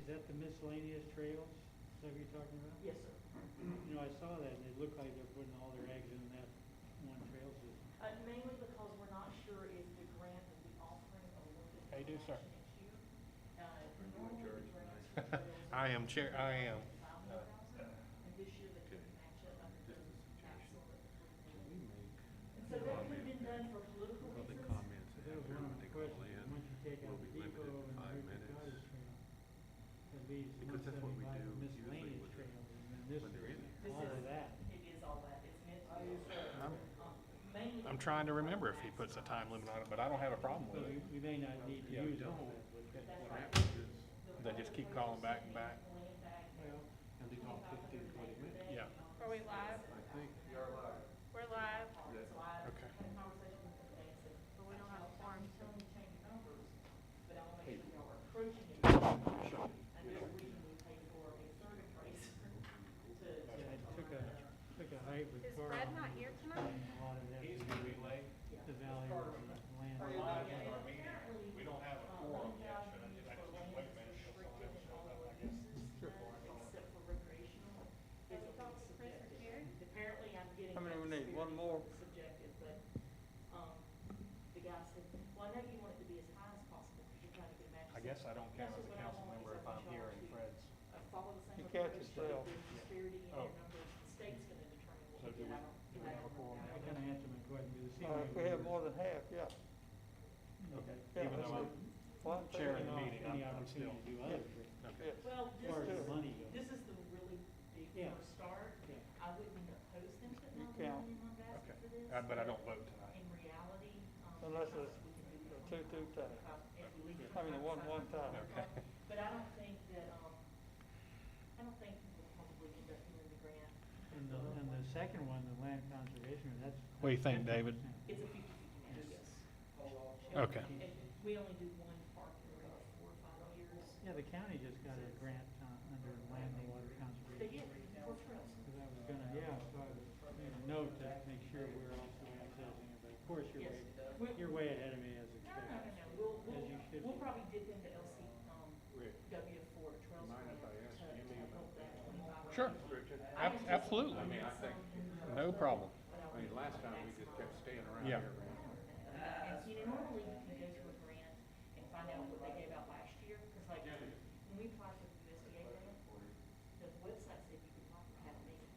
is that the miscellaneous trails? Is that what you're talking about? Yes, sir. You know, I saw that, and it looked like they're putting all their eggs in that one trail system. Mainly because we're not sure if the grant will be offering a little bit How you more doing, sir? match next year. Normally the grants for trails I am chair, I am. 500,000, and this year they couldn't match it up to the maximum of 3 million. And so that could have been done for political reasons. That was one of my questions, once you take out the depot and the Heritage Cottage Trail, that leaves Because that's what we 175 do for usually miscellaneous with trails, and then this when they're in there. This all is, of that. it is all that, it's meant to be. Mainly. I'm trying to remember if he puts a time limit on it, but I don't have a problem So with it. we may not need to Yeah. use all of it, but That's What right. happens is, They just keep calling back and back. well, and they talk 15, 20 minutes, Yeah, Are we live? I think. We're live, okay. but we don't have a quorum. But I want to make sure y'all are approaching it. And there's a reason we pay for a third appraiser to. yeah, I took a hike with Is Carl. Fred not here tonight? and a lot of that, He's gonna be late. the value of the land. We don't have a quorum yet, should I just wait a minute, till someone else shows up, I guess? Except for recreational. Have you talked to Chris or Terry? Apparently I'm getting. How many we that need? One spirit more? Subjective, but, the guy said, well, I know you want it to be as high as possible, because you're trying to get a match. I guess I don't count as a council member if I'm here in Fred's. Follow the same You catch approach, yourself. but if there's disparity in Oh. your numbers, the state's gonna determine what So we do get. we- I don't. do we have a quorum I now? kinda answered my question, because it seemed like. If we have more than half, yeah. Okay, Yeah, even though I'm One chairing third. the meeting, Any I'm opportunity still. to do other things. Okay. Yes. Well, As far as the Sure. money goes. this is the really big Yeah. first start. Yeah. I wouldn't oppose them putting You all the count. money in one basket Okay. for this. But I don't vote tonight. In reality, Unless because it's we can do a it two time. if we leave it I mean, a one time. Okay. But I don't think that, I don't think we'll probably end up doing the grant. And the second one, the land conservation, that's. What do you think, David? 50%. It's a 50-50 match, yes. Okay. And we only do one park in every 4 or 5 years. Yeah, the county just got a grant under land and water They conservation. get for trails. Cause I was gonna, yeah, so I was made a note to make sure we're also accessing it, but of course Yes. you're way ahead of me as No, expected. We'll, As you should we'll be. probably dip into LC, Rick, W for a trails mind grant if I ask to Jimmy help about that 25. Sure. Richard? Absolutely. I mean, I think, No problem. I mean, last time we just kept staying around Yeah. here, man. And you know, normally you can go to a grant and find out what they gave out last year, because like, when we applied for the USDA grant, the website said you could apply for half a million.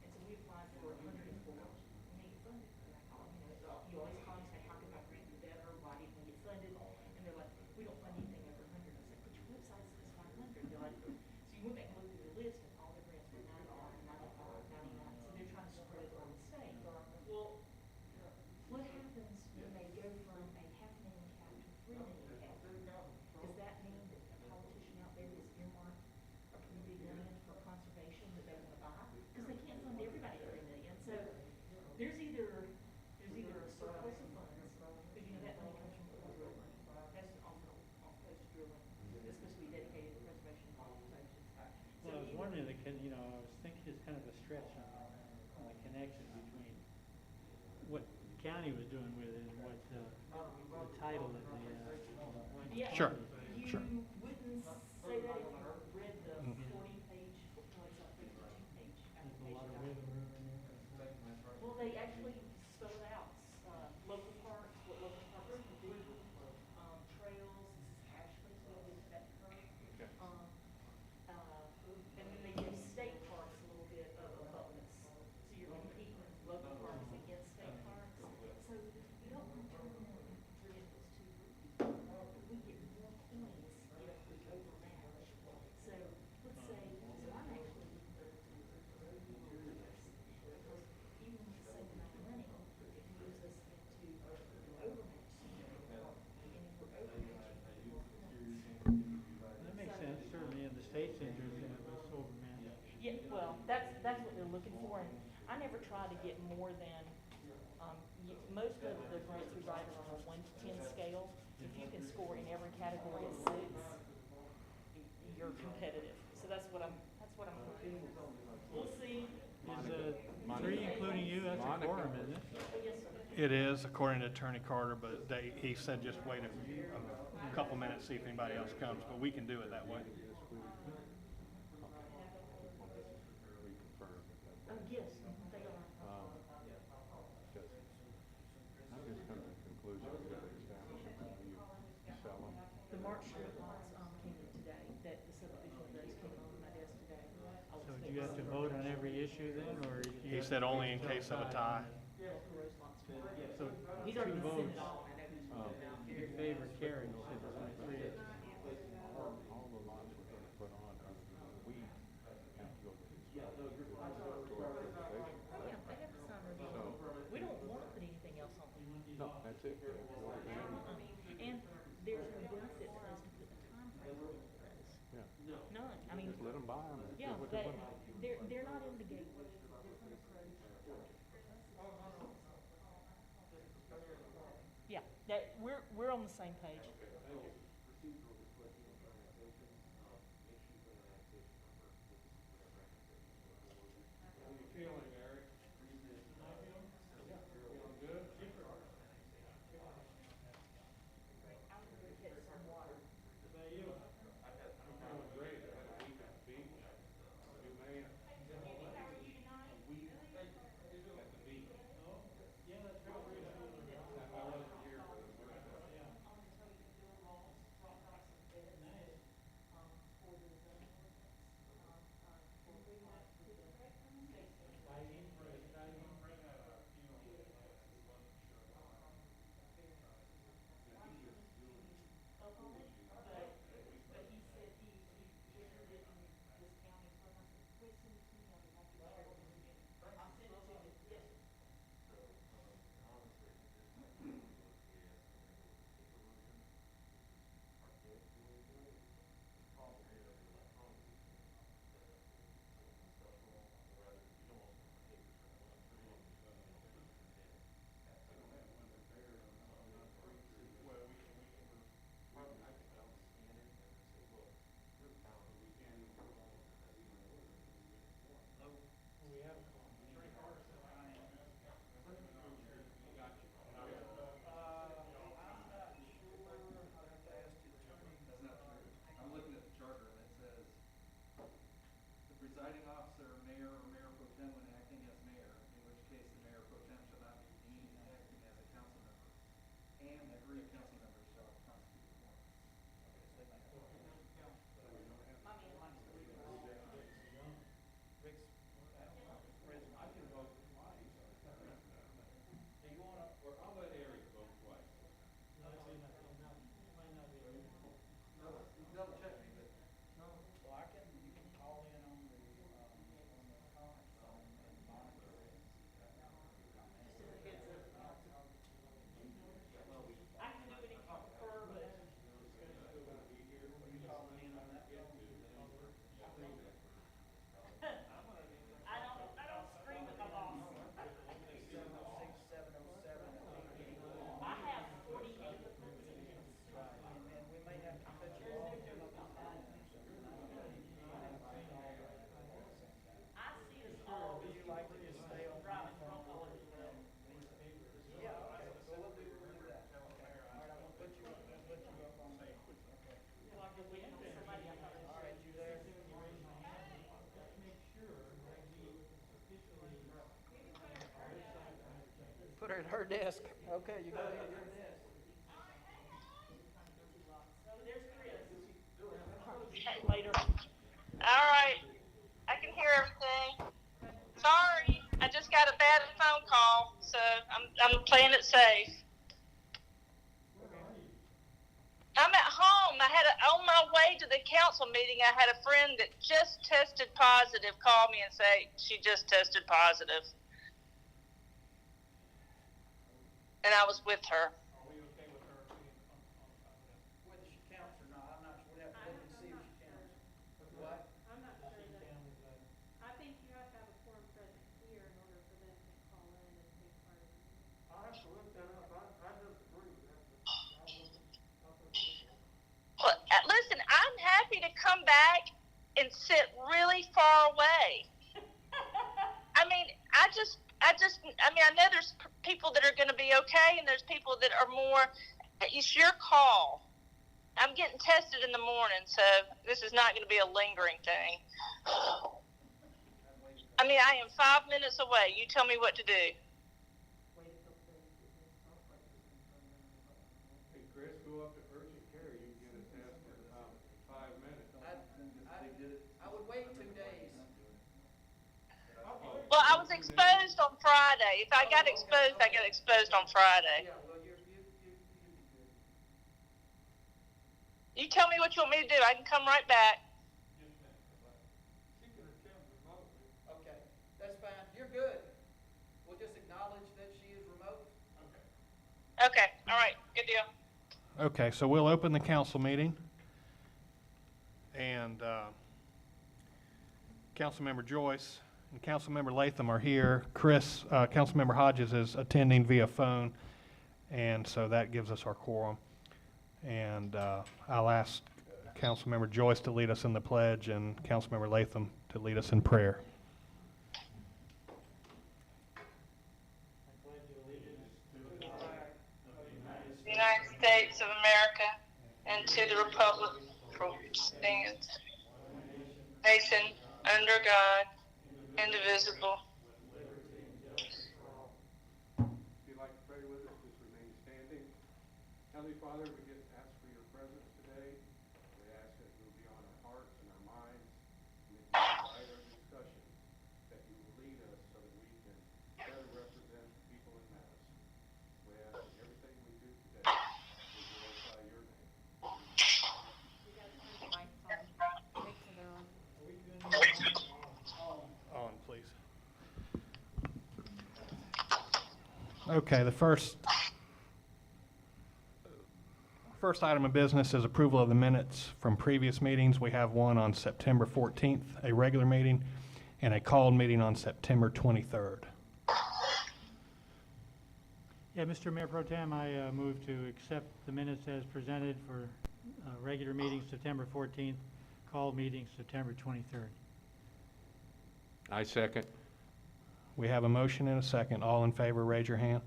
And so we applied for 104, and they get funded. And I called, you always call and say, how come my grant did better, why didn't we get funded? And they're like, we don't fund anything over 100. I was like, but your website says 500. They're like, so you went back and looked at the list, and all the grants were 95, 95, 99, so they're trying to spread it around the state. Well, what happens when they go from a $500,000 cap to $3 million cap? Does that mean that a politician out there has earmarked a pretty big land for conservation that they want to buy? Because they can't fund everybody at $3 million. So there's either a surplus of funds, because you know that money comes from oil drilling. That's off-coast drilling. It's supposed to be dedicated to preservation and conservation. Well, I was wondering, I was thinking it's kind of a stretch on the connection between what the county was doing with it and what the title of the. Yeah, Sure, you sure. wouldn't say that if you read the Mhm. 40-page, no, it's not 52-page There's a lot of application. wiggle room in there. Well, they actually spell it out, local parks, what local parks can do, trails, this is Ashley, so I'll get that correct. Okay. And then they give state parks a little bit of a bonus, so you're competing local parks against state parks. So you don't want to turn them into ridiculous too. We get more points if we overmatch. So let's say, so I'm actually looking for because even with the same amount of money, it moves us into overmatch scenario. And if we're overmatching more points. That makes sense, certainly in the state's interest to have us overmanaged. Yeah, well, that's what they're looking for, and I never try to get more than, most of the grants we write are on a 1 to 10 scale. If you can score in every category of 6, you're competitive. So that's what I'm hoping. We'll see. Is, 3 including you, that's a Monica. quorum, isn't it? But yes, sir. It is, according to Attorney Carter, but he said just wait a couple minutes, see if anybody else comes, but we can do it that way. you have to vote on every issue then, or? you He have said to only wait in until case of a it's tie. So He's two already sent votes it all, and I know he's put it out there. in favor carries, if there's only three of us. All the lots we're gonna put on, other than the weeds, have to go to the historic preservation. Oh, yeah, they have to sign review. So, We don't wanna put anything else on them. no, that's it. And there's no benefit to us to put a time frame on this. Yeah, None, I mean, just let them buy them. yeah, they're not in the gateway. Yeah, that, we're on the same page. How you feeling, Eric? Feeling good? I'm gonna get some water. I'm feeling great. I had a week at the beach. New man. At the beach. I wasn't here for the birthday. But he said he shared it in this county, so I said, please send it to me, I'll be happy to share it with you. I'll send it to you, yes. I'm looking at the charter and it says, the presiding officer, mayor, or mayor pro tem when acting as mayor, in which case the mayor pro tem shall not be deemed acting as a council member, and that three council members shall constitute a quorum. I can vote twice. Do you wanna, or I'll let Eric vote twice. Double check me, but Well, you can call in on the conference phone and monitor it. I can do it if you prefer, but I don't scream at my boss. 706, 707, I have 48 applicants. and then we may have to cut you off. I see us all Would you like to just stay on? driving drunk all over the road. Yeah, okay, so we'll do that. Okay. All right, I'm gonna put you up on there. Okay. Well, I've been waiting on somebody I thought All right, you there? Let's make sure that we officially. Put her at her desk. Okay, you go ahead. there's Chris. Later. All right, I can hear everything. Sorry, I just got a bad phone call, so I'm playing it safe. I'm at home. On my way to the council meeting, I had a friend that just tested positive call me and say she just tested positive, and I was with her. Are we okay with her being on Whether she counts or not, I'm not sure. We'd have to look and see if she counts. What? I'm not sure that, I think you have to have a quorum present here in order for them to call in and take part in the meeting. I'll have to look that up. I disagree with that, but Well, listen, I'm happy to come back and sit really far away. I mean, I know there's people that are going to be okay, and there's people that are more. It's your call. I'm getting tested in the morning, so this is not going to be a lingering thing. I mean, I am 5 minutes away. You tell me what to do. Hey, Chris, go up to urgent care, you can get a test in about 5 minutes. I would wait 2 days. was exposed on Friday. If I got exposed, I got exposed on Friday. Yeah, well, you'd be good. You tell me what you want me to do. I can come right back. She can attend remotely. Okay, that's fine. You're good. We'll just acknowledge that she is remote. Okay, all right, good deal. Okay, so we'll open the council meeting. And Councilmember Joyce and Councilmember Latham are here. Chris, Councilmember Hodges is attending via phone, and so that gives us our quorum. And I'll ask Councilmember Joyce to lead us in the pledge and Councilmember Latham to lead us in prayer. The United States of America and to the republic for which stands nation under God, indivisible. If you'd like to pray with us, just remain standing. Heavenly Father, we just ask for your presence today. We ask that you will be on our hearts and our minds, and that you will guide our discussion, that you will lead us so that we can better represent the people in Madison. We ask that everything we do today will glorify your name. You guys turn the mics on, make sure they're on. On, please. Okay, the first item of business is approval of the minutes from previous meetings. We have one on September 14th, a regular meeting, and a called meeting on September 23rd. Yeah, Mr. Mayor Pro Tem, I move to accept the minutes as presented for regular meeting September 14th, called meeting September 23rd. I second. We have a motion and a second. All in favor, raise your hand.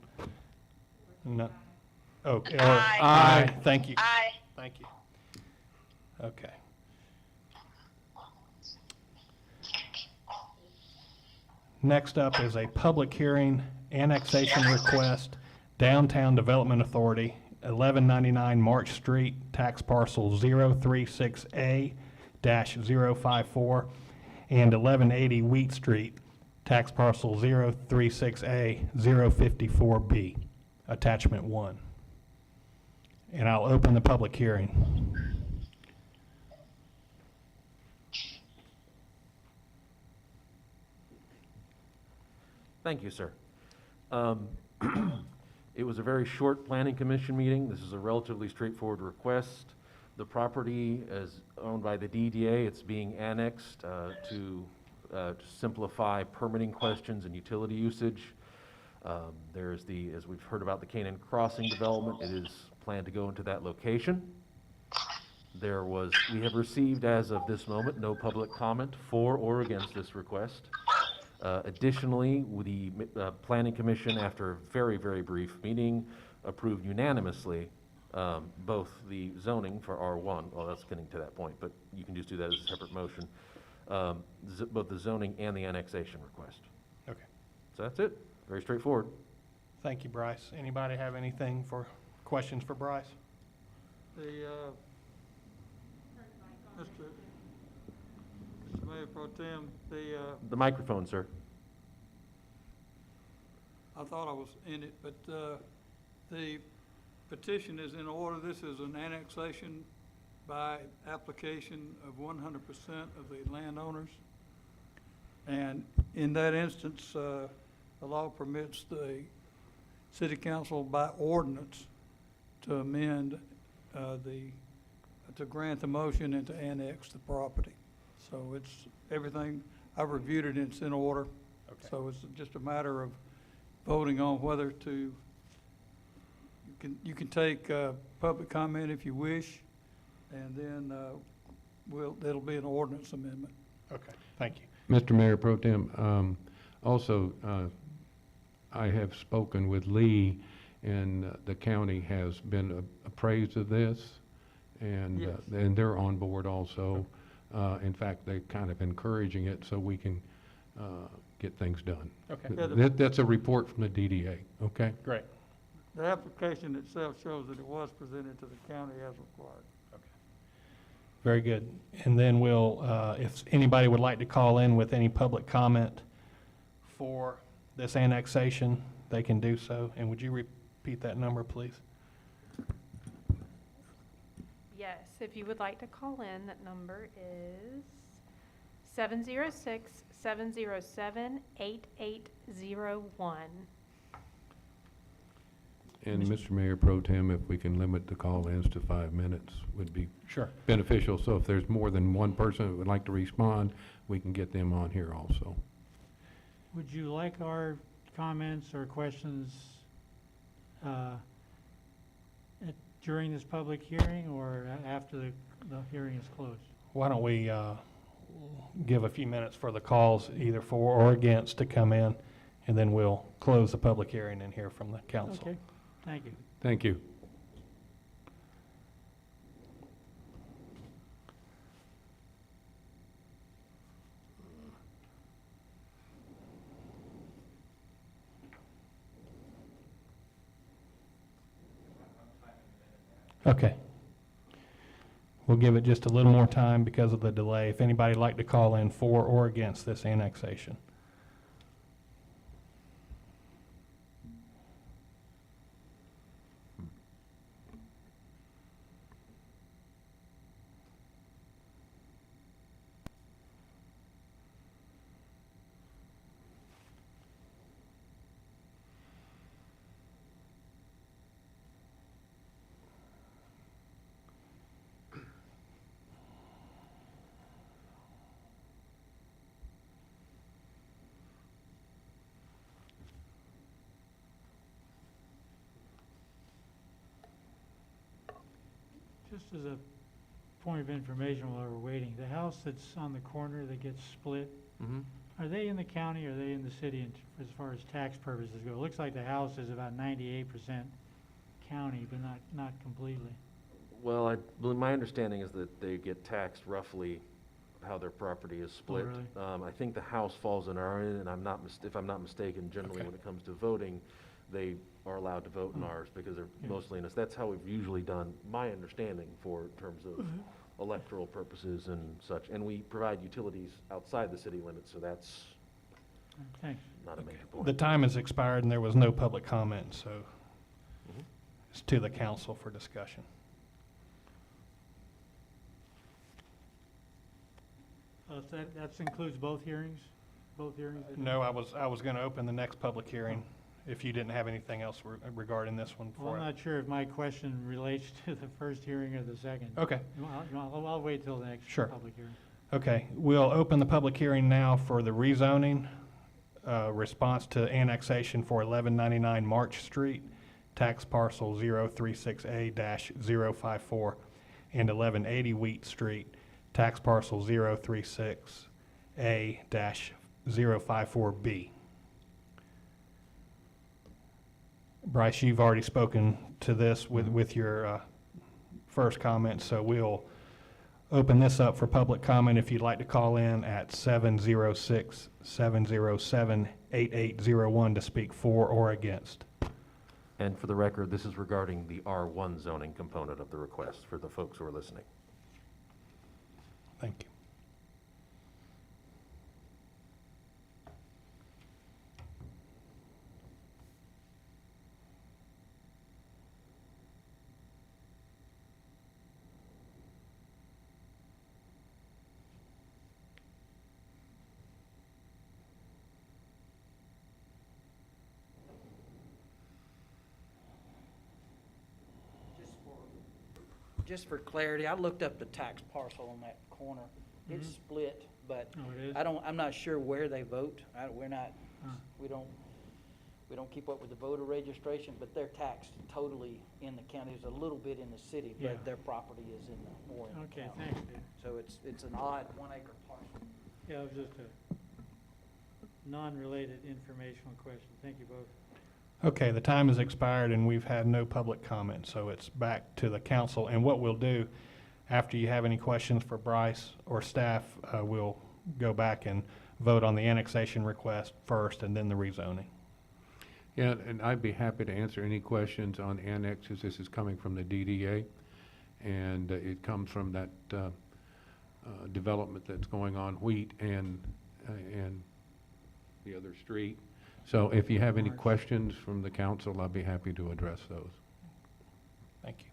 No. Oh, Aye. Aye. Thank you. Aye. Thank you. Okay. Next up is a public hearing, annexation request, Downtown Development Authority, 1199 March Street, tax parcel 036A-054, and 1180 Wheat Street, tax parcel 036A-054B, attachment 1. And I'll open the public hearing. Thank you, sir. It was a very short planning commission meeting. This is a relatively straightforward request. The property is owned by the DDA. It's being annexed to simplify permitting questions and utility usage. There's as we've heard about the Canaan Crossing development, it is planned to go into that location. We have received, as of this moment, no public comment for or against this request. Additionally, the Planning Commission, after a very, very brief meeting, approved unanimously both the zoning for R1, well, that's getting to that point, but you can just do that as a separate motion, both the zoning and the annexation request. Okay. So that's it. Very straightforward. Thank you, Bryce. Anybody have anything for questions for Bryce? Mr. Mayor Pro Tem, The microphone, sir. I thought I was in it, but the petition is in order. This is an annexation by application of 100% of the landowners. And in that instance, the law permits the city council by ordinance to amend to grant the motion and to annex the property. So it's everything, I've reviewed it and it's in order. Okay. So it's just a matter of voting on whether to, you can take public comment if you wish, and then it'll be an ordinance amendment. Okay, thank you. Mr. Mayor Pro Tem, also, I have spoken with Lee, and the county has been appraised of this, and Yes. And they're on board also. In fact, they're kind of encouraging it so we can get things done. Okay, Yeah, That's a report from the DDA, okay? great. The application itself shows that it was presented to the county as required. Very good. And then we'll, if anybody would like to call in with any public comment for this annexation, they can do so. And would you repeat that number, please? Yes, if you would like to call in, that number is 706-707-8801. And Mr. Mayor Pro Tem, if we can limit the call-ins to 5 minutes, would be Sure. beneficial. So if there's more than one person that would like to respond, we can get them on here also. Would you like our comments or questions during this public hearing or after the hearing is closed? Why don't we give a few minutes for the calls, either for or against, to come in, and then we'll close the public hearing and hear from the council. Okay, thank you. Thank you. Okay. We'll give it just a little more time because of the delay. If anybody'd like to call in for or against this annexation. Just as a point of information while we're waiting, the house that's on the corner that gets split, are they in the county or are they in the city as far as tax purposes go? It looks like the house is about 98% county, but not completely. Well, my understanding is that they get taxed roughly how their property is split. really? I think the house falls in our end, and if I'm not mistaken, generally Okay. when it comes to voting, they are allowed to vote in ours because they're Yeah. mostly in us. That's how we've usually done, my understanding, for terms of electoral purposes and such. And we provide utilities outside the city limits, so that's Thanks. not a major point. The time has expired and there was no public comment, so it's to the council for discussion. So that includes both hearings? Both hearings? No, I was going to open the next public hearing if you didn't have anything else regarding this one. Well, I'm not sure if my question relates to the first hearing or the second. Okay. I'll wait till the next Sure. public hearing. Okay, we'll open the public hearing now for the rezoning, response to annexation for 1199 March Street, tax parcel 036A-054, and 1180 Wheat Street, tax parcel 036A-054B. Bryce, you've already spoken to this with your first comment, so we'll open this up for public comment if you'd like to call in at 706-707-8801 to speak for or against. And for the record, this is regarding the R1 zoning component of the request for the folks who are listening. Thank you. Just for clarity, I looked up the tax parcel on that corner. It's split, but Oh, it is? I'm not sure where they vote. We're not, Huh. we don't keep up with the voter registration, but they're taxed totally in the county. There's a little bit in the city, Yeah. but their property is more in the Okay, county. thanks, Dave. So it's an odd 1 acre parcel. Yeah, it was just a non-related informational question. Thank you both. Okay, the time has expired and we've had no public comment, so it's back to the council. And what we'll do, after you have any questions for Bryce or staff, we'll go back and vote on the annexation request first and then the rezoning. Yeah, and I'd be happy to answer any questions on annexes. This is coming from the DDA, and it comes from that development that's going on Wheat and the other street. So if you have any March. questions from the council, I'll be happy to address those. Thank you.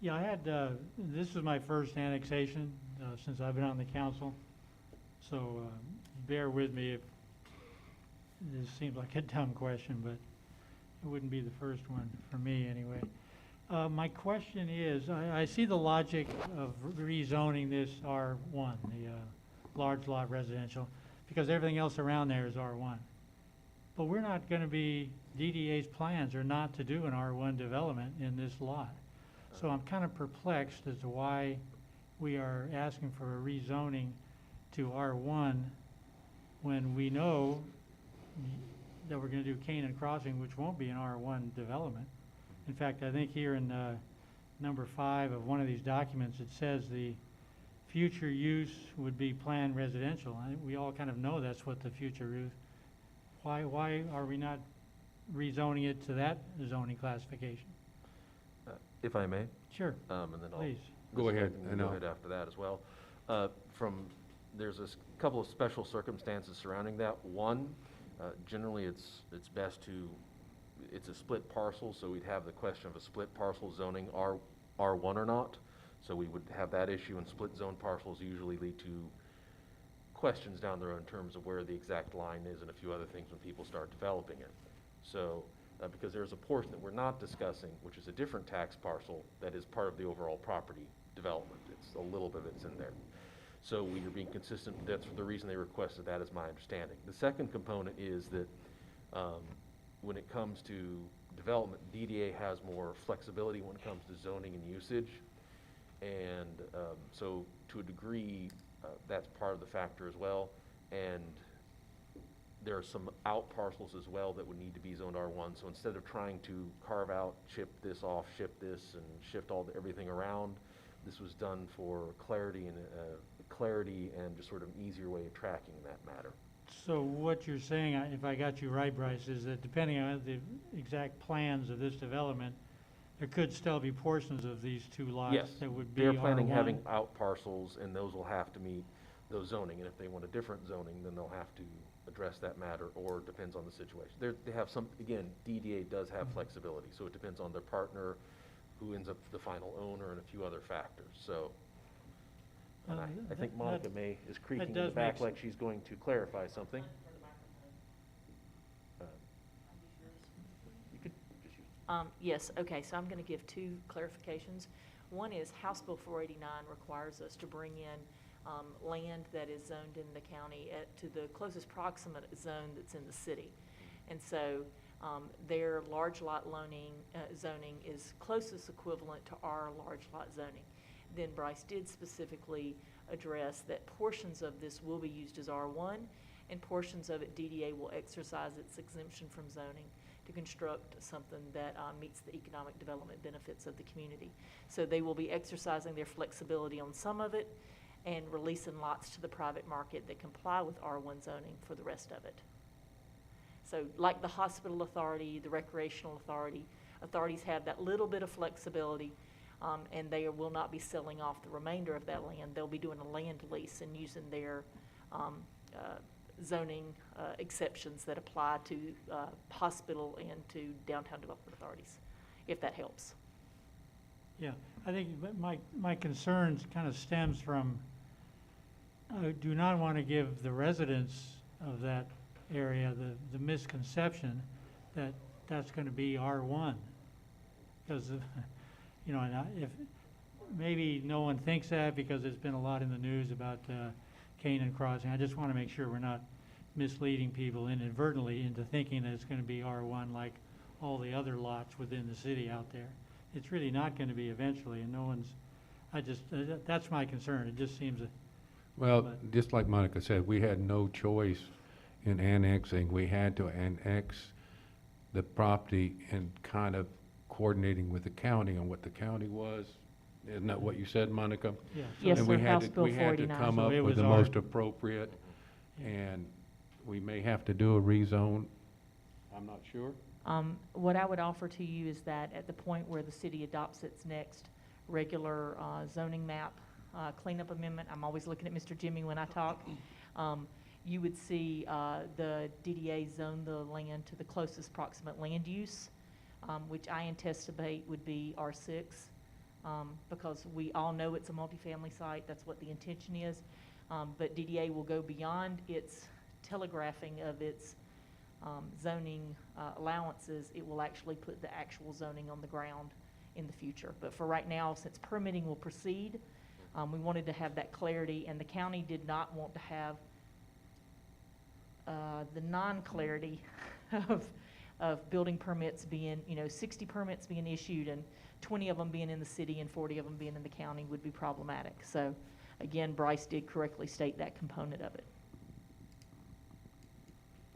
Yeah, I had, this was my first annexation since I've been on the council, so bear with me if this seems like a dumb question, but it wouldn't be the first one for me anyway. My question is, I see the logic of rezoning this R1, the large lot residential, because everything else around there is R1. But we're not going to be, DDA's plans are not to do an R1 development in this lot. So I'm kind of perplexed as to why we are asking for a rezoning to R1 when we know that we're going to do Canaan Crossing, which won't be an R1 development. In fact, I think here in number 5 of one of these documents, it says the future use would be planned residential. We all kind of know that's what the future use. Why are we not rezoning it to that zoning classification? If I may? Sure, And then I'll. please. Go ahead, We'll and go I'll- ahead after that as well. There's a couple of special circumstances surrounding that. One, generally it's best to, it's a split parcel, so we'd have the question of a split parcel zoning R1 or not. So we would have that issue, and split zone parcels usually lead to questions down the road in terms of where the exact line is and a few other things when people start developing it. So, because there's a portion that we're not discussing, which is a different tax parcel that is part of the overall property development. It's a little bit of it's in there. So we are being consistent. That's the reason they requested that, is my understanding. The second component is that when it comes to development, DDA has more flexibility when it comes to zoning and usage. And so to a degree, that's part of the factor as well. And there are some out parcels as well that would need to be zoned R1. So instead of trying to carve out, chip this off, ship this, and shift everything around, this was done for clarity and just sort of easier way of tracking that matter. So what you're saying, if I got you right, Bryce, is that depending on the exact plans of this development, there could still be portions of these two lots Yes, that would be they're planning R1. having out parcels, and those will have to meet those zoning. And if they want a different zoning, then they'll have to address that matter, or it depends on the situation. They have some, again, DDA does have flexibility, so it depends on their partner, who ends up the final owner, and a few other factors. So, and I think Monica is creaking in the does back make like she's going to clarify something. You could just use. Yes, okay, so I'm going to give two clarifications. One is House Bill 489 requires us to bring in land that is zoned in the county to the closest proximate zone that's in the city. And so their large lot zoning is closest equivalent to our large lot zoning. Then Bryce did specifically address that portions of this will be used as R1, and portions of it DDA will exercise its exemption from zoning to construct something that meets the economic development benefits of the community. So they will be exercising their flexibility on some of it and releasing lots to the private market that comply with R1 zoning for the rest of it. So like the hospital authority, the recreational authority, authorities have that little bit of flexibility, and they will not be selling off the remainder of that land. They'll be doing a land lease and using their zoning exceptions that apply to hospital and to downtown development authorities, if that helps. Yeah, I think my concerns kind of stems from, I do not want to give the residents of that area the misconception that that's going to be R1. Because, you know, and if maybe no one thinks that because there's been a lot in the news about Canaan Crossing. I just want to make sure we're not misleading people inadvertently into thinking that it's going to be R1 like all the other lots within the city out there. It's really not going to be eventually, and no one's, that's my concern. It just seems Well, just like Monica said, we had no choice in annexing. We had to annex the property and kind of coordinating with the county on what the county was. Isn't that what you said, Monica? yeah. Yes, And sir, we had House to- Bill We had to 489. come So up it with was the our- most appropriate, and we may have to do a rezone. I'm not sure. What I would offer to you is that at the point where the city adopts its next regular zoning map cleanup amendment, I'm always looking at Mr. Jimmy when I talk, you would see the DDA zone the land to the closest proximate land use, which I anticipate would be R6, because we all know it's a multifamily site. That's what the intention is. But DDA will go beyond its telegraphing of its zoning allowances. It will actually put the actual zoning on the ground in the future. But for right now, since permitting will proceed, we wanted to have that clarity, and the county did not want to have the non-clarity of building permits being, 60 permits being issued and 20 of them being in the city and 40 of them being in the county would be problematic. So again, Bryce did correctly state that component of it.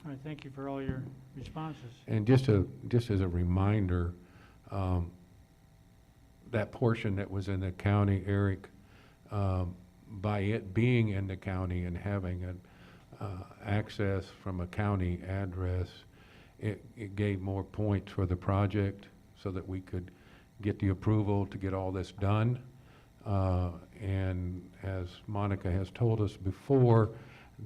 All right, thank you for all your responses. And just as a reminder, that portion that was in the county, Eric, by it being in the county and having an access from a county address, it gave more points for the project so that we could get the approval to get all this done. And as Monica has told us before,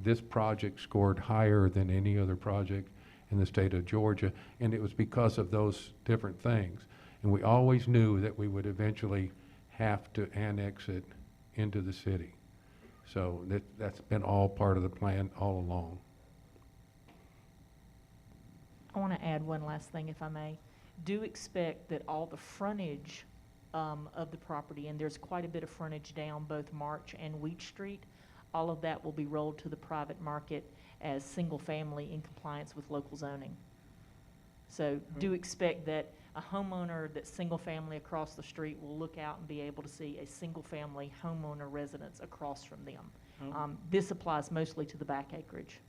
this project scored higher than any other project in the state of Georgia, and it was because of those different things. And we always knew that we would eventually have to annex it into the city. So that's been all part of the plan all along. I want to add one last thing, if I may. Do expect that all the frontage of the property, and there's quite a bit of frontage down both March and Wheat Street, all of that will be rolled to the private market as single family in compliance with local zoning. So do expect that a homeowner that's single family across the street will look out and be able to see a single family homeowner residence across from them. This applies mostly to the back acreage.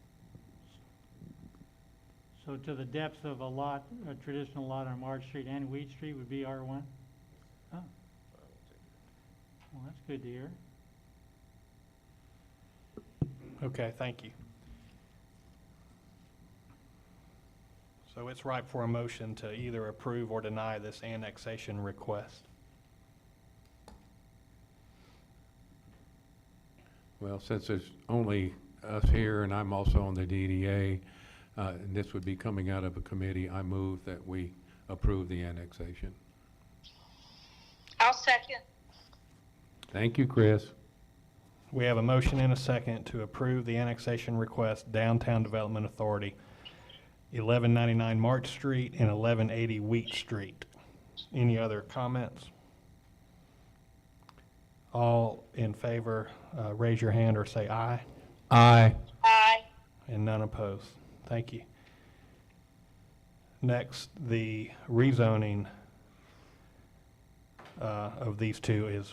So to the depth of a lot, a traditional lot on March Street and Wheat Street would be R1? Oh. Well, that's good to hear. Okay, thank you. So it's ripe for a motion to either approve or deny this annexation request. Well, since there's only us here and I'm also on the DDA, and this would be coming out of a committee, I move that we approve the annexation. I'll second. Thank you, Chris. We have a motion and a second to approve the annexation request, Downtown Development Authority, 1199 March Street and 1180 Wheat Street. Any other comments? All in favor, raise your hand or say aye. Aye. Aye. And none opposed. Thank you. Next, the rezoning of these two is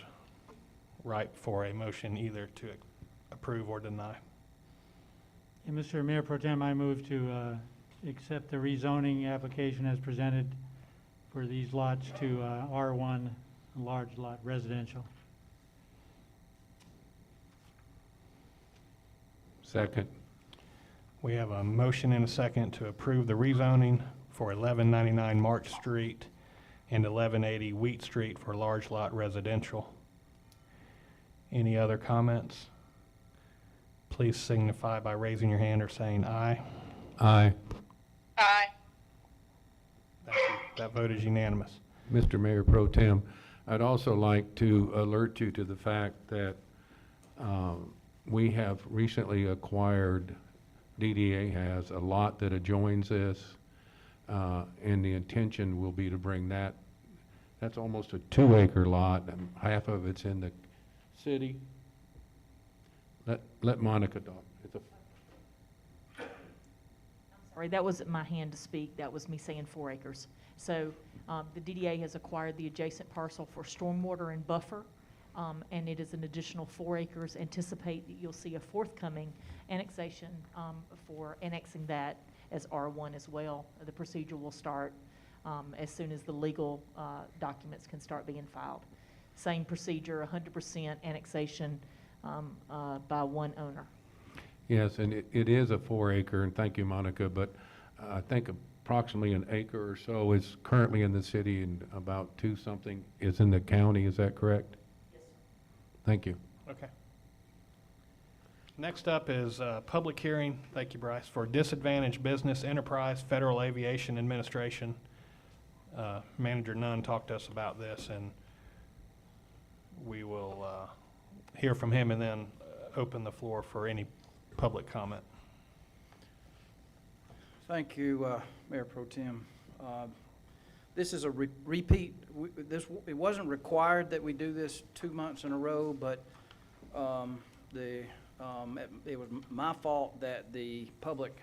ripe for a motion either to approve or deny. Yeah, Mr. Mayor Pro Tem, I move to accept the rezoning application as presented for these lots to R1, large lot residential. Second. We have a motion and a second to approve the rezoning for 1199 March Street and 1180 Wheat Street for large lot residential. Any other comments? Please signify by raising your hand or saying aye. Aye. Aye. Thank you. That vote is unanimous. Mr. Mayor Pro Tem, I'd also like to alert you to the fact that we have recently acquired, DDA has a lot that adjoins this, and the intention will be to bring that's almost a 2-acre lot, and half of it's in the city. Let Monica talk. It's a Sorry, that wasn't my hand to speak. That was me saying 4 acres. So the DDA has acquired the adjacent parcel for stormwater and buffer, and it is an additional 4 acres. Anticipate that you'll see a forthcoming annexation for annexing that as R1 as well. The procedure will start as soon as the legal documents can start being filed. Same procedure, 100% annexation by one owner. Yes, and it is a 4-acre, and thank you, Monica, but I think approximately an acre or so is currently in the city and about 2-something is in the county. Is that correct? Yes, sir. Thank you. Okay. Next up is a public hearing, thank you, Bryce, for Disadvantaged Business Enterprise Federal Aviation Administration. Manager Nunn talked to us about this, and we will hear from him and then open the floor for any public comment. Thank you, Mayor Pro Tem. This is a repeat. It wasn't required that we do this 2 months in a row, but it was my fault that the public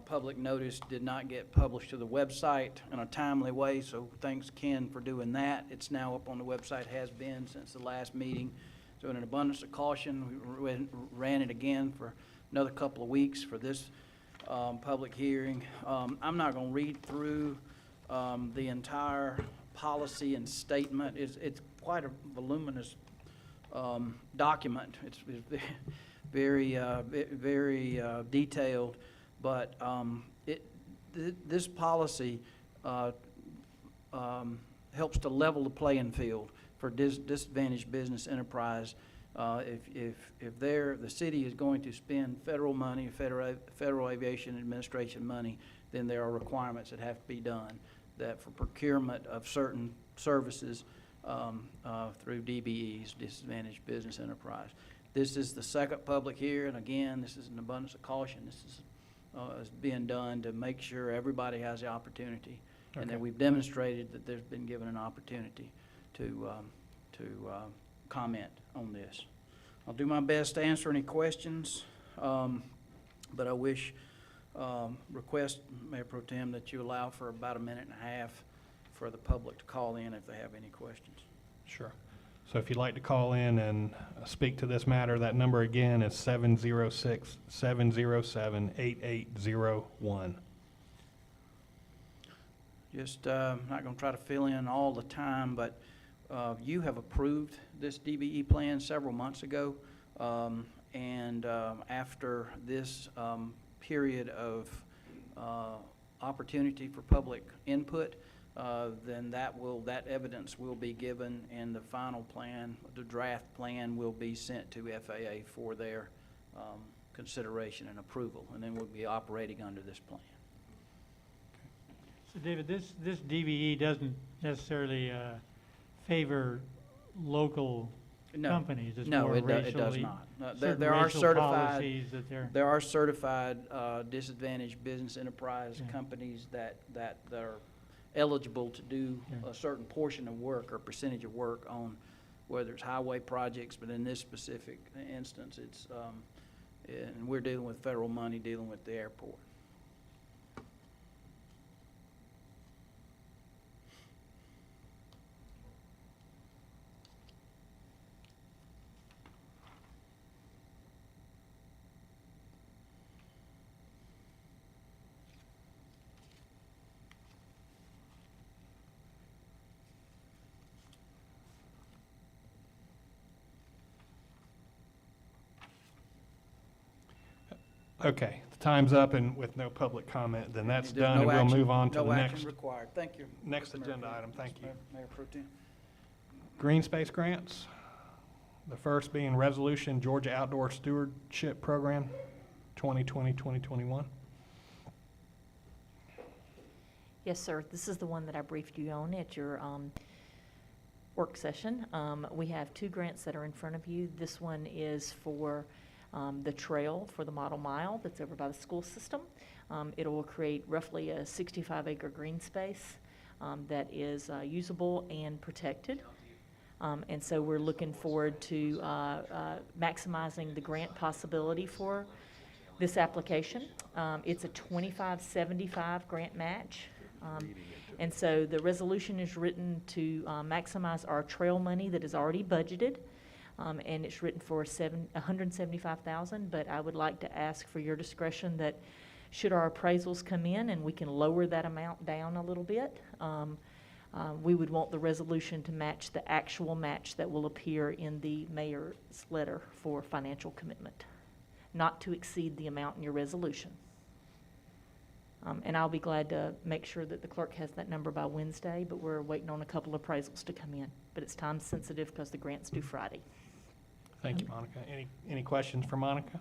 public notice did not get published to the website in a timely way, so thanks Ken for doing that. It's now up on the website, has been since the last meeting. So in an abundance of caution, we ran it again for another couple of weeks for this public hearing. I'm not going to read through the entire policy and statement. It's quite a voluminous document. It's very detailed, but this policy helps to level the playing field for disadvantaged business enterprise. If the city is going to spend federal money, Federal Aviation Administration money, then there are requirements that have to be done, that for procurement of certain services through DBEs, Disadvantaged Business Enterprise. This is the second public hearing. Again, this is an abundance of caution. This is being done to make sure everybody has the opportunity, and that we've demonstrated that there's been given an opportunity to comment on this. I'll do my best to answer any questions, but I request, Mayor Pro Tem, that you allow for about a minute and a half for the public to call in if they have any questions. Sure. So if you'd like to call in and speak to this matter, that number again is 706-707-8801. Just not going to try to fill in all the time, but you have approved this DBE plan several months ago, and after this period of opportunity for public input, then that evidence will be given, and the final plan, the draft plan, will be sent to FAA for their consideration and approval, and then we'll be operating under this plan. So David, this DBE doesn't necessarily favor local companies. It's No, more it does racially- not. certain There are racial certified, policies that they're. there are certified disadvantaged business enterprise companies that are eligible to do a certain portion of work or percentage of work on whether it's highway projects, but in this specific instance, it's, and we're dealing with federal money, dealing with the airport. Okay, the time's up, and with no public comment, then that's There's done, no and we'll action- move on to the No next, action required. Thank you. next Mayor agenda Pro- item. Thank you. Mayor Pro Tem. Green space grants. The first being Resolution Georgia Outdoor Stewardship Program, 2020-2021. Yes, sir. This is the one that I briefed you on at your work session. We have two grants that are in front of you. This one is for the trail for the Model Mile that's over by the school system. It will create roughly a 65-acre green space that is usable and protected. And so we're looking forward to maximizing the grant possibility for this application. It's a 25-75 grant match. And so the resolution is written to maximize our trail money that is already budgeted. And it's written for $175,000, but I would like to ask for your discretion that should our appraisals come in and we can lower that amount down a little bit, we would want the resolution to match the actual match that will appear in the mayor's letter for financial commitment, not to exceed the amount in your resolution. And I'll be glad to make sure that the clerk has that number by Wednesday, but we're waiting on a couple of appraisals to come in. But it's time sensitive because the grant's due Friday. Thank you, Monica. Any questions for Monica?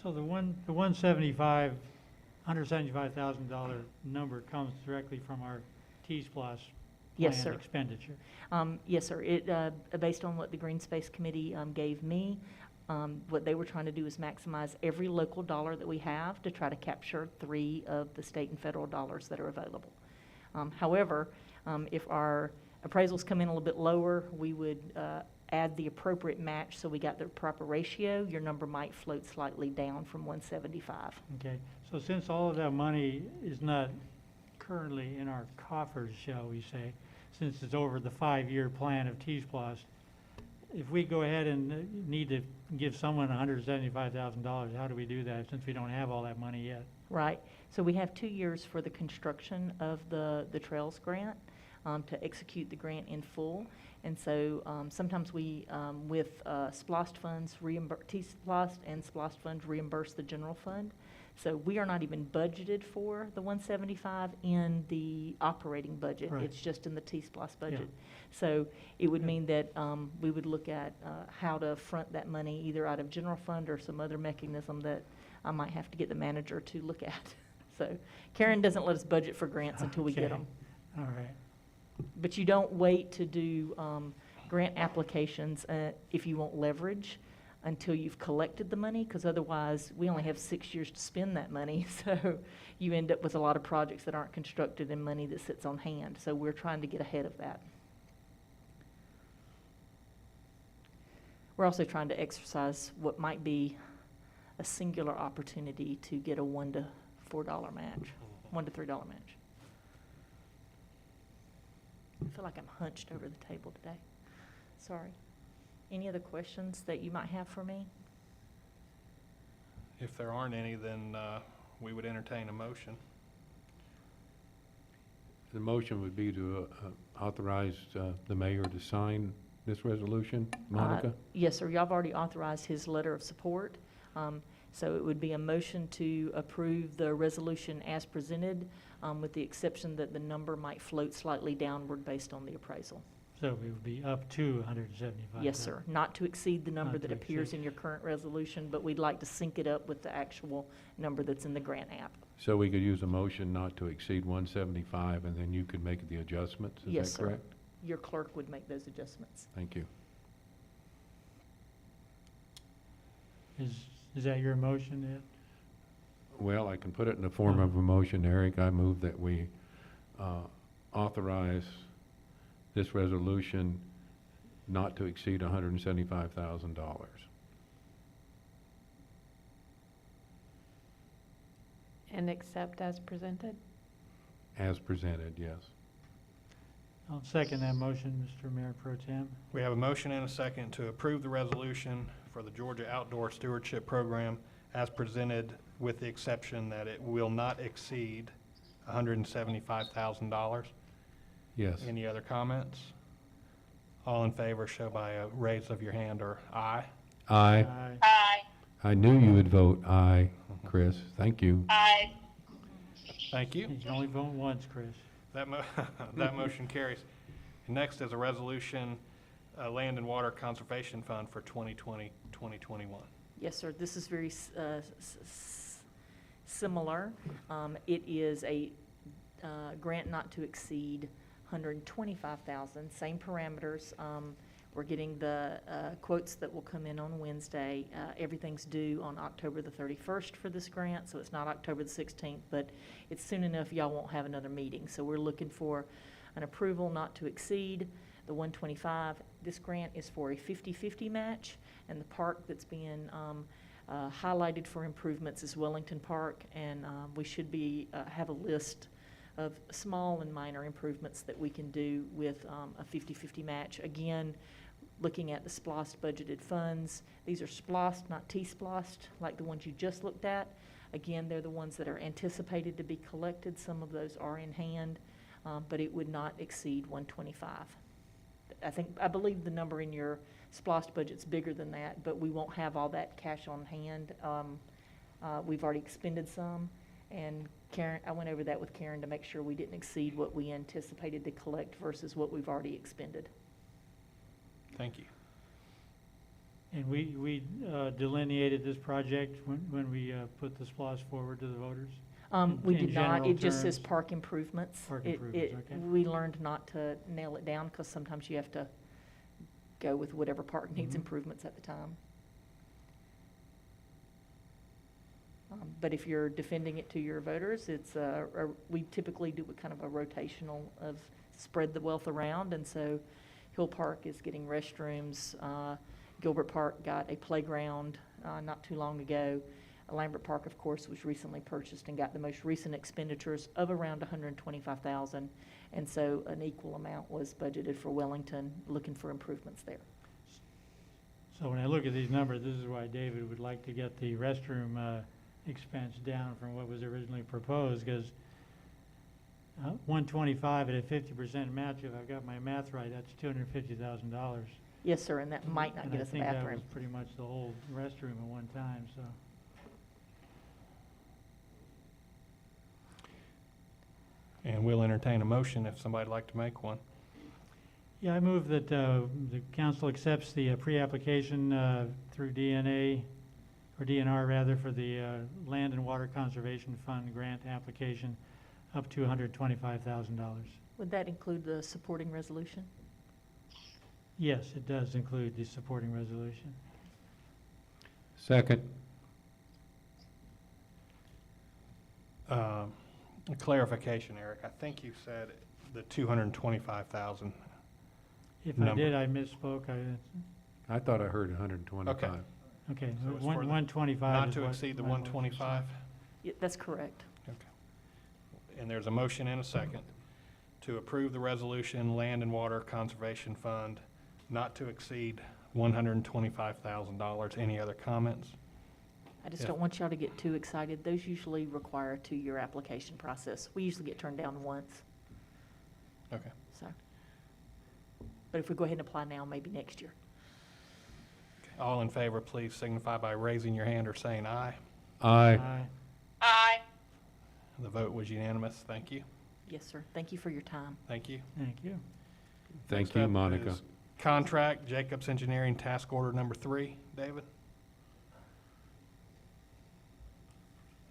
So the 175, $175,000 number comes directly from our T-Splosh Yes, planned sir. expenditure. Yes, sir. It, based on what the Green Space Committee, gave me, what they were trying to do is maximize every local dollar that we have to try to capture 3 of the state and federal dollars that are available. However, if our appraisals come in a little bit lower, we would, add the appropriate match so we got the proper ratio. Your number might float slightly down from 175. Okay, so since all of that money is not currently in our coffers, shall we say, since it's over the 5-year plan of T-Splosh, if we go ahead and need to give someone $175,000, how do we do that since we don't have all that money yet? Right. So we have 2 years for the construction of the Trails grant, to execute the grant in full. And so sometimes we, with SPLOST funds, T-SPLOST and SPLOST funds reimburse the general fund. So we are not even budgeted for the 175 in the operating budget. Right. It's just in the T-SPLOST budget. So it would mean that we would look at how to front that money either out of general fund or some other mechanism that I might have to get the manager to look at. So Karen doesn't let us budget for grants until we get Okay. them. All right. But you don't wait to do grant applications if you want leverage until you've collected the money, because otherwise, we only have 6 years to spend that money. So you end up with a lot of projects that aren't constructed and money that sits on hand. So we're trying to get ahead of that. We're also trying to exercise what might be a singular opportunity to get a $1 to $4 match, $1 to $3 match. I feel like I'm hunched over the table today. Sorry. Any other questions that you might have for me? If there aren't any, then we would entertain a motion. The motion would be to authorize the mayor to sign this resolution. Monica? Yes, sir. Y'all have already authorized his letter of support. So it would be a motion to approve the resolution as presented, with the exception that the number might float slightly downward based on the appraisal. So it would be up to 175. Yes, sir. Not to exceed the number Not that to appears exceed. in your current resolution, but we'd like to sync it up with the actual number that's in the grant app. So we could use a motion not to exceed 175, and then you could make the adjustments, is Yes, that sir. correct? Your clerk would make those adjustments. Thank you. Is that your motion, Ed? Well, I can put it in the form of a motion, Eric. I move that we authorize this resolution not to exceed $175,000. And accept as presented? As presented, yes. I'll second that motion, Mr. Mayor Pro Tem. We have a motion and a second to approve the resolution for the Georgia Outdoor Stewardship Program as presented, with the exception that it will not exceed $175,000. Yes. Any other comments? All in favor, show by a raise of your hand or aye. Aye. Aye. I knew you would vote aye, Chris. Thank you. Aye. Thank you. You can only vote once, Chris. That motion carries. Next is a resolution, Land and Water Conservation Fund for 2020, 2021. Yes, sir. This is very similar. It is a grant not to exceed $125,000, same parameters. We're getting the quotes that will come in on Wednesday. Everything's due on October the 31st for this grant, so it's not October the 16th, but it's soon enough y'all won't have another meeting. So we're looking for an approval not to exceed the 125. This grant is for a 50-50 match, and the park that's being highlighted for improvements is Wellington Park, and we should be have a list of small and minor improvements that we can do with a 50-50 match. Again, looking at the SPLOST budgeted funds. These are SPLOST, not T-SPLOST, like the ones you just looked at. Again, they're the ones that are anticipated to be collected. Some of those are in hand, but it would not exceed 125. I believe the number in your SPLOST budget's bigger than that, but we won't have all that cash on hand. We've already expended some, and Karen, I went over that with Karen to make sure we didn't exceed what we anticipated to collect versus what we've already expended. Thank you. And we delineated this project when we put the SPOS forward to the voters? We In did not, general it just says terms? park improvements. Park It- improvements, it- okay. We learned not to nail it down, because sometimes you have to go with whatever park needs Mhm. improvements at the time. But if you're defending it to your voters, it's, we typically do a kind of a rotational of spread the wealth around, and so Hill Park is getting restrooms, Gilbert Park got a playground, not too long ago. Lambert Park, of course, was recently purchased and got the most recent expenditures of around $125,000, and so an equal amount was budgeted for Wellington, looking for improvements there. So when I look at these numbers, this is why David would like to get the restroom expense down from what was originally proposed, because 125 at a 50% match, if I've got my math right, that's $250,000. Yes, sir, and that might not And get I us a think that bathroom. was pretty much the whole restroom at one time, so. And we'll entertain a motion if somebody'd like to make one. Yeah, I move that the council accepts the pre-application through DNA, or DNR rather, for the Land and Water Conservation Fund grant application up to $125,000. Would that include the supporting resolution? Yes, it does include the supporting resolution. Second. A clarification, Eric, I think you said the 225,000. If I Number. did, I misspoke. I thought I heard 125. Okay. Okay, So it's for the 125 Not is to what exceed the my motion 125? Yeah, that's correct. And there's a motion and a second to approve the resolution, Land and Water Conservation Fund, not to exceed $125,000. Any other comments? I just Yeah. don't want y'all to get too excited. Those usually require a 2-year application process. We usually get turned down once, Okay. so. But if we go ahead and apply now, maybe next year. All in favor, please signify by raising your hand or saying aye. Aye. Aye. Aye. The vote was unanimous. Thank you. Yes, sir. Thank you for your time. Thank you. Thank you. Thank Next you, up Monica. is Contract, Jacobs Engineering Task Order Number 3. David?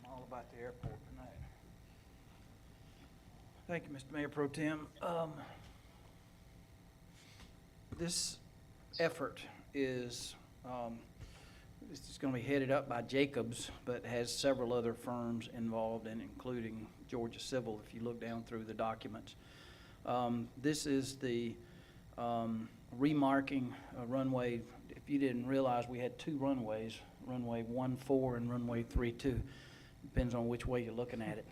I'm all about the airport tonight. Thank you, Mr. Mayor Pro Tem. This effort is, this is going to be headed up by Jacobs, but has several other firms involved, and including Georgia Civil, if you look down through the documents. This is the remarking runway. If you didn't realize, we had 2 runways, runway 14 and runway 32. Depends on which way you're looking at it.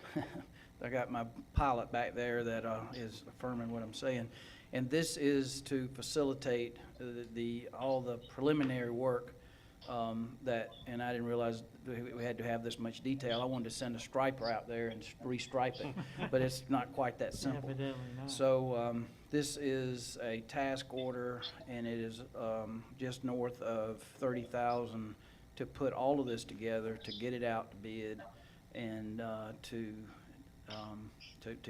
I got my pilot back there that is affirming what I'm saying. And this is to facilitate all the preliminary work that, and I didn't realize we had to have this much detail. I wanted to send a striper out there and restripe it, but it's not quite that simple. Evidently not. So this is a task order, and it is just north of 30,000 to put all of this together, to get it out to bid, and to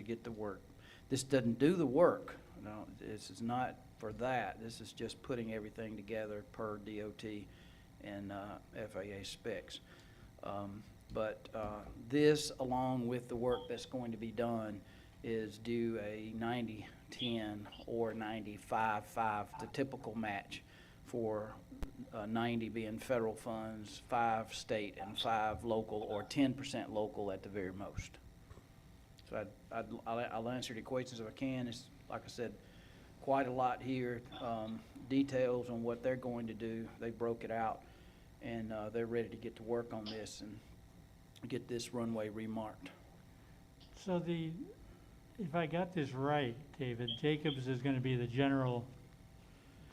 get the work. This doesn't do the work. No, this is not for that. This is just putting everything together per DOT and FAA specs. But this, along with the work that's going to be done, is due a 90-10 or 95-5, the typical match for 90 being federal funds, 5 state, and 5 local, or 10% local at the very most. So I'll answer the questions if I can. It's, like I said, quite a lot here, details on what they're going to do. They broke it out, and they're ready to get to work on this and get this runway remarked. So if I got this right, David, Jacobs is going to be the general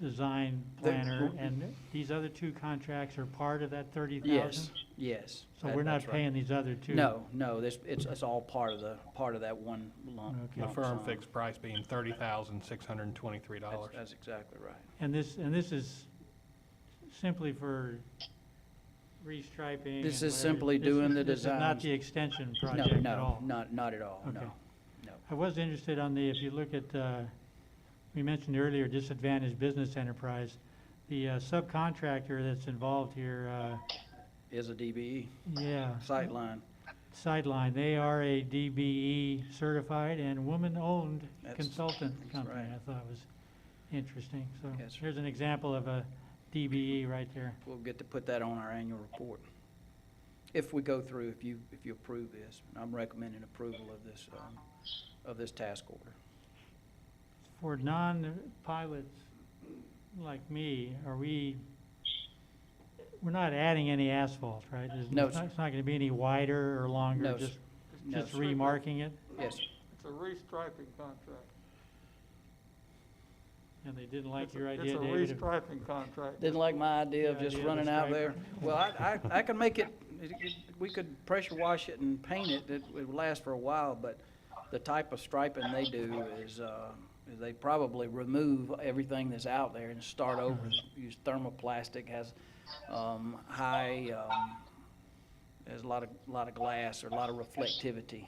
design planner, and these other 2 contracts are part of that 30,000? Yes. So we're not That's right. paying these other 2? No, it's all part of that one lump. Okay. The lump firm sum. fixed price being $30,623. That's exactly right. And this is simply for restriping? This and is whatever. simply doing the This is not designs. the extension No, project at all? not at all, Okay. no. I was interested on if you look at, we mentioned earlier disadvantaged business enterprise, the subcontractor that's involved here, Is a DBE, yeah. Sightline. Sideline, they are a DBE certified and woman-owned That's- consultant that's company. right. I thought was interesting. So Yes, sir. here's an example of a DBE right there. We'll get to put that on our annual report. If we go through, if you approve this, I'm recommending approval of this task order. For non-pilots like me, we're not adding any asphalt, right? No, It's not sir. it's not gonna be any wider or longer, No, just sir. No, just sir. remarking it? Yes, sir. It's a restriping contract. And they didn't like It's a- your idea, It's David? a restriping contract. Didn't like my idea of The just idea of the running out striper. there. Well, I can make it, we could pressure wash it and paint it, it would last for a while, but the type of striping they do is they probably remove everything that's out there and start over. Use thermoplastic, has there's a lot of glass or a lot of reflectivity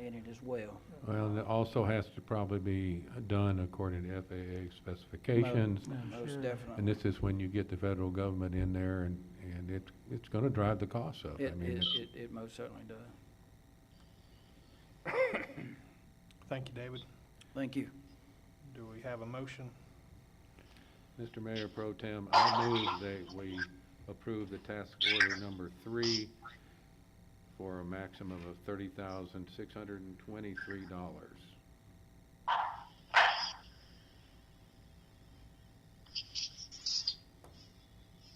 in it as well. Well, and it also has to probably be done according to FAA specifications. Most Sure. definitely. And this is when you get the federal government in there, and it's gonna drive the costs up. I It, mean, it, it's- it most certainly does. Thank you, David. Thank you. Do we have a motion? Mr. Mayor Pro Tem, I move that we approve the task order number 3 for a maximum of $30,623.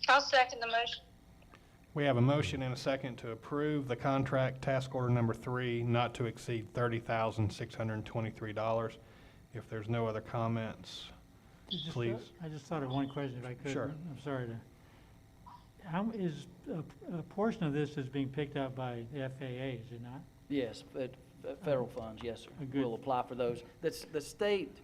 I'll second the motion. We have a motion and a second to approve the contract task order number 3, not to exceed $30,623. If there's no other comments, please. I just thought of one question if I could. Sure. I'm sorry to, a portion of this is being picked up by the FAA, is it not? Yes, but federal funds, yes, sir. Good. We'll apply for those. The state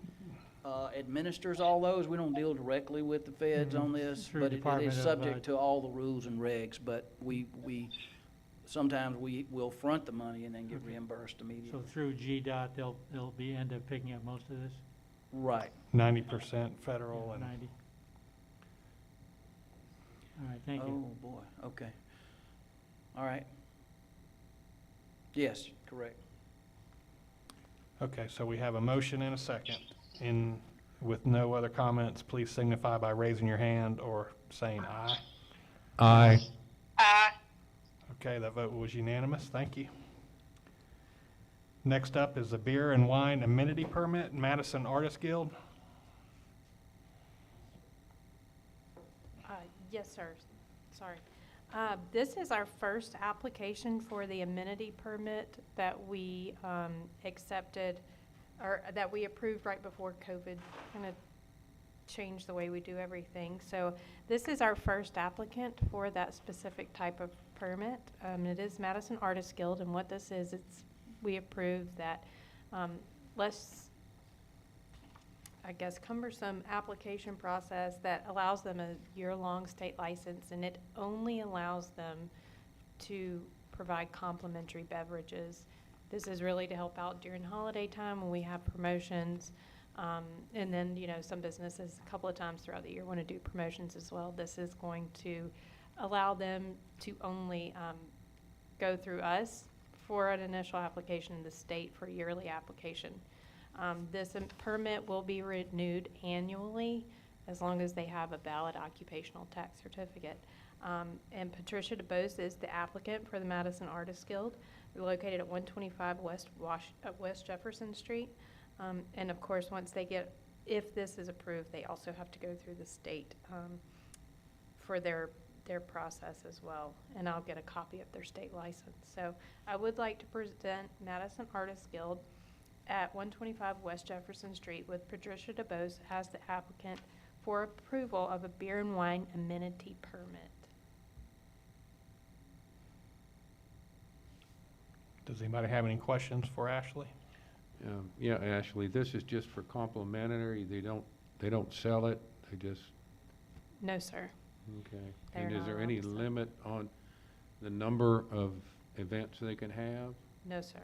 administers all those. We don't deal directly with the feds on this, Through but it Department is of, subject to all the rules and regs. But sometimes we will front the money and then get reimbursed So immediately. through GDOT, they'll end up picking up most of this? Right. 90% federal and 90? All right, thank you. Oh, boy, okay. All right. Yes, correct. okay, so we have a motion and a second. With no other comments, please signify by raising your hand or saying aye. Aye. Aye. Okay, that vote was unanimous. Thank you. Next up is the beer and wine amenity permit, Madison Artists Guild. Yes, sir. Sorry. This is our first application for the amenity permit that we accepted, or that we approved right before COVID kind of changed the way we do everything. So this is our first applicant for that specific type of permit. It is Madison Artists Guild, and what this is, we approved that less, I guess, cumbersome application process that allows them a year-long state license, and it only allows them to provide complimentary beverages. This is really to help out during holiday time when we have promotions. And then, some businesses a couple of times throughout the year want to do promotions as well. This is going to allow them to only go through us for an initial application in the state for a yearly application. This permit will be renewed annually as long as they have a valid occupational tax certificate. And Patricia DeBose is the applicant for the Madison Artists Guild. We're located at 125 West Jefferson Street. And of course, if this is approved, they also have to go through the state for their process as well. And I'll get a copy of their state license. So I would like to present Madison Artists Guild at 125 West Jefferson Street with Patricia DeBose as the applicant for approval of a beer and wine amenity permit. Does anybody have any questions for Ashley? Yeah, Ashley, this is just for complimentary, they don't sell it, they just, No, sir. okay. They're And is not there allowed any to sell. limit on the number of events they can have? No, sir.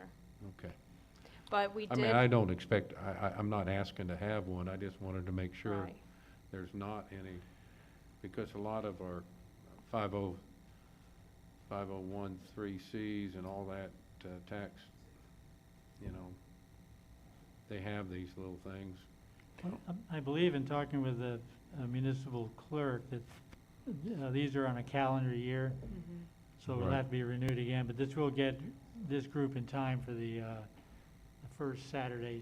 Okay. But we I did. mean, I don't expect, I'm not asking to have one, I just wanted to make sure Right. there's not any because a lot of our 501(c)(3)s and all that tax, you know, they have these little things. I believe in talking with the municipal clerk that these are on a calendar year, so it'll Right. have to be renewed again, but this will get this group in time for the first Saturday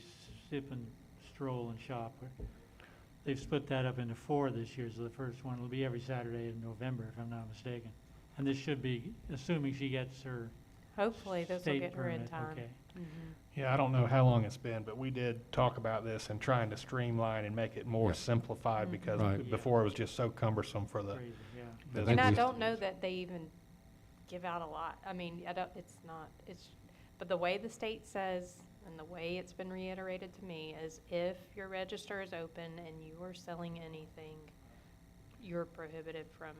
sip and stroll and shop. They've split that up into 4 this year, so the first one will be every Saturday in November, if I'm not mistaken. And this should be, assuming she gets her Hopefully, this will state get her in permit, time. okay. Yeah, I don't know how long it's been, but we did talk about this and trying to streamline and make it more Yeah. simplified because Right. before it was just so cumbersome for the Crazy, yeah. business. And I we- don't know that they even give out a lot. I mean, but the way the state says, and the way it's been reiterated to me, is if your register is open and you are selling anything, you're prohibited from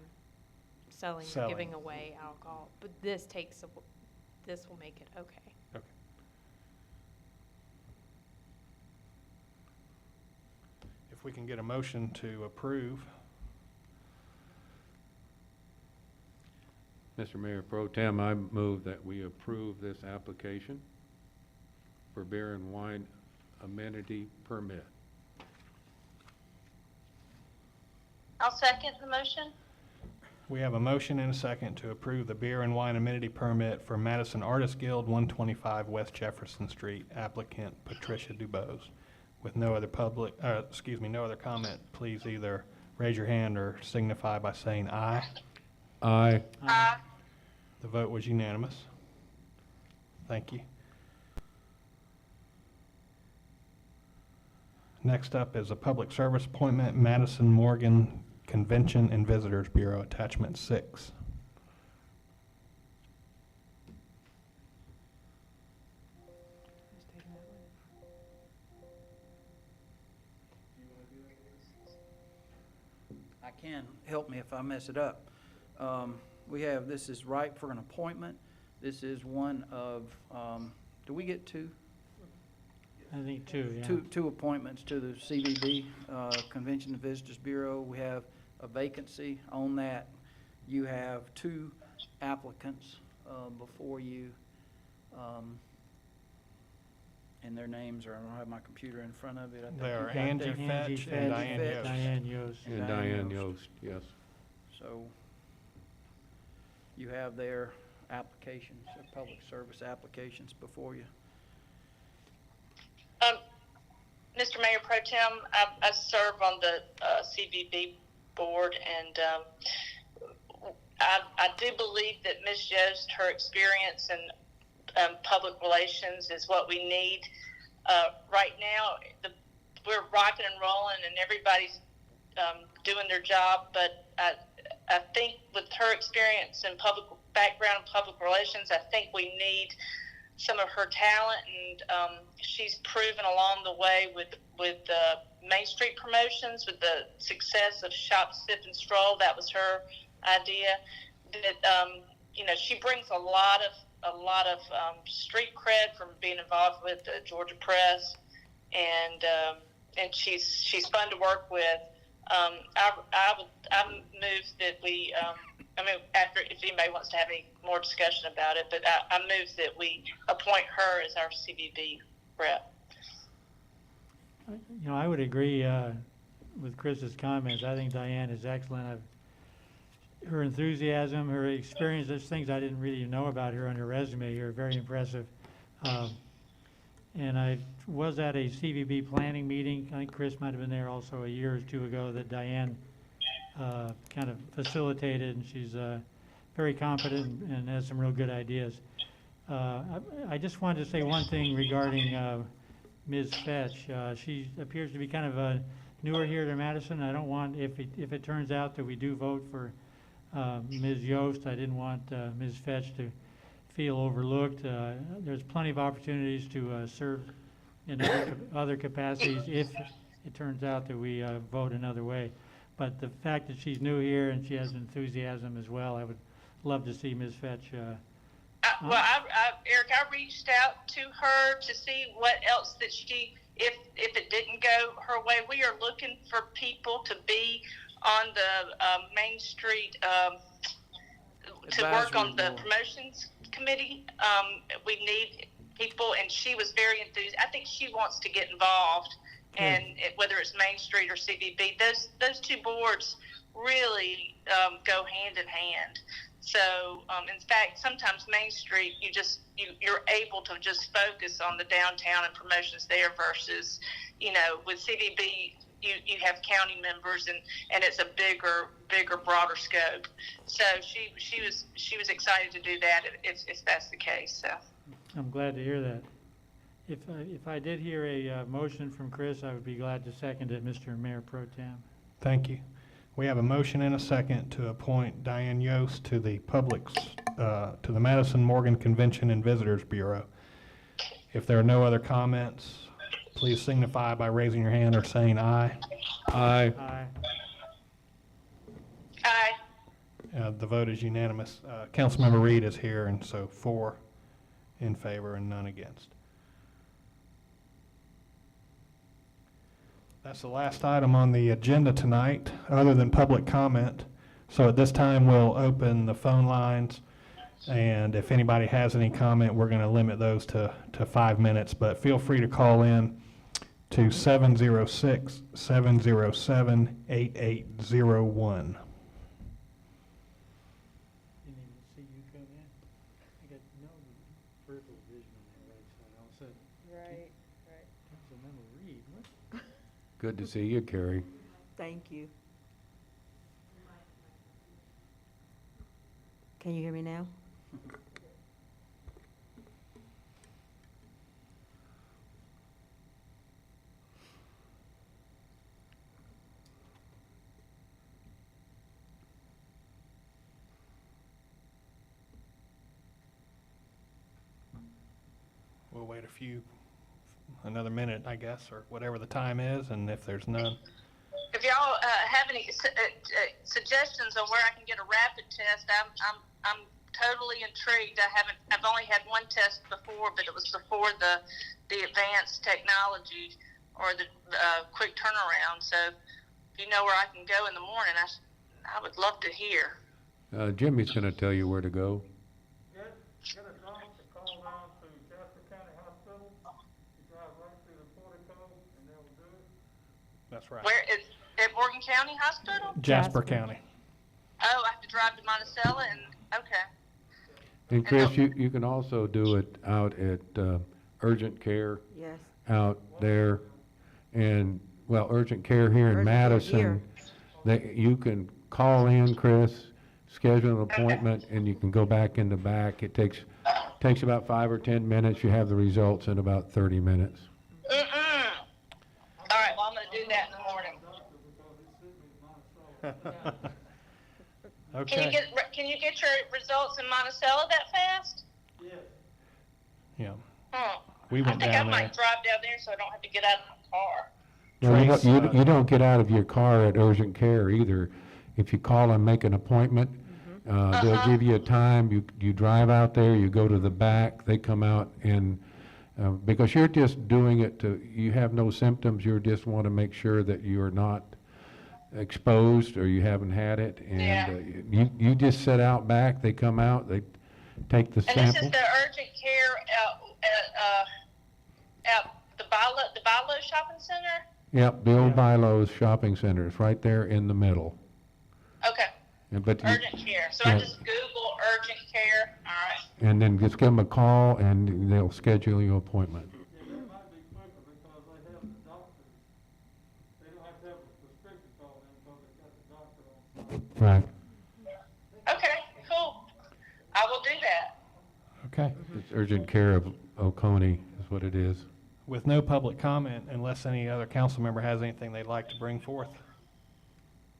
selling or Selling. giving away alcohol. But this will make it okay. Okay. If we can get a motion to approve. Mr. Mayor Pro Tem, I move that we approve this application for beer and wine amenity permit. I'll second the motion. We have a motion and a second to approve the beer and wine amenity permit for Madison Artists Guild, 125 West Jefferson Street, applicant Patricia Dubose. With no other no other comment, please either raise your hand or signify by saying aye. Aye. The vote was unanimous. Thank you. Next up is a public service appointment, Madison Morgan Convention and Visitors Bureau, Attachment 6. I can, help me if I mess it up. This is ripe for an appointment. This is one of, do we get 2? I think 2, yeah. Two appointments to the CVB, Convention and Visitors Bureau. We have a vacancy on that. You have 2 applicants before you, and their names are, I don't have my computer in front of it. I think They you've are got Angie their- Fetch and Diane Yost. Diane Yost. And Diane Yost, yes. So you have their applications, their public service applications before you. Mr. Mayor Pro Tem, I serve on the CVB board, and I do believe that Ms. Yost, her experience in public relations is what we need. Right now, we're rocking and rolling, and everybody's doing their job, but I think with her experience and background in public relations, I think we need some of her talent, and she's proven along the way with Main Street promotions, with the success of Shop, Sip, and Stroll. That was her idea. That she brings a lot of street cred from being involved with the Georgia Press, and she's fun to work with. I move that we. After, if anybody wants to have any more discussion about it, but I move that we appoint her as our CVB rep. I would agree with Chris's comments. I think Diane is excellent. Her enthusiasm, her experience, there's things I didn't really know about her on her resume here, very impressive. And I was at a CVB planning meeting, I think Chris might have been there also a year or 2 ago, that Diane kind of facilitated, and she's very competent and has some real good ideas. I just wanted to say one thing regarding Ms. Fetch. She appears to be kind of newer here to Madison. I don't want, if it turns out that we do vote for Ms. Yost, I didn't want Ms. Fetch to feel overlooked. There's plenty of opportunities to serve in other capacities if it turns out that we vote another way. But the fact that she's new here and she has enthusiasm as well, I would love to see Ms. Fetch. Eric, I reached out to her to see what else that if it didn't go her way. We are looking for people to be on the Main Street to work on the promotions committee. We need people, and she was very enthused. I think she wants to get involved, and whether it's Main Street or CVB, those two boards really go hand in hand. So, in fact, sometimes Main Street, you're able to just focus on the downtown and promotions there versus, with CVB, you have county members and it's a bigger, broader scope. So she was excited to do that if that's the case. So I'm glad to hear that. If I did hear a motion from Chris, I would be glad to second it, Mr. Mayor Pro Tem. Thank you. We have a motion and a second to appoint Diane Yost to the to the Madison Morgan Convention and Visitors Bureau. If there are no other comments, please signify by raising your hand or saying aye. Aye. Aye. aye. The vote is unanimous. Councilmember Reed is here, and so 4 in favor and none against. That's the last item on the agenda tonight, other than public comment. So at this time, we'll open the phone lines, and if anybody has any comment, we're going to limit those to 5 minutes, but feel free to call in to 706-707-8801. Didn't even see you come in. I got no peripheral vision on the right side. All of a sudden, Right. Councilmember Reed, what? Good to see you, Carrie. Thank you. Can you hear me now? We'll wait another minute, I guess, or whatever the time is, and if there's none. If y'all have any suggestions on where I can get a rapid test, I'm totally intrigued. I've only had one test before, but it was before the advanced technology or the quick turnaround. So if you know where I can go in the morning, I would love to hear. Jimmy's going to tell you where to go. Get a doctor, call down to Jasper County Hospital. You drive right through the portico, and they'll do it. That's right. Where is at Morgan County Hospital? Jasper County. Oh, I have to drive to Monticello, and okay. And Chris, you can also do it out at urgent care Yes. out there. And, well, urgent care here in Urgent care Madison, you can call in, Chris, schedule an appointment, and you can go back in the back. It takes about 5 or 10 minutes. You have the results in about 30 minutes. All right, well, I'm going to do that in the morning. Okay. Can you get your results in Monticello that fast? Yeah. We I went think I down there. might drive down there so I don't have to get out of my car. No, Trace, you don't get out of your car at urgent care either. If you call and make an appointment, they'll give you a time, you drive out there, you go to the back, they come out and, because you're just doing it you have no symptoms, you just want to make sure that you're not exposed or you haven't had it. And you just sit out back, they come out, they take the And sample. this is the urgent care at the Bilo Shopping Center? Yep, the old Bilo's Shopping Center, it's right there in the middle. Okay, But urgent care. So I just Google urgent care, all right. and then just give them a call and they'll schedule your appointment. Yeah, that might be quicker because they have the doctor. They don't have to have a prescription called in until they've got the doctor on site. Right. Okay, cool. I will do that. Okay. It's urgent care of Oconee is what it is. With no public comment, unless any other council member has anything they'd like to bring forth,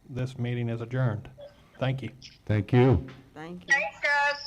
this meeting is adjourned. Thank you. Thank you. Thank you. Thanks, guys.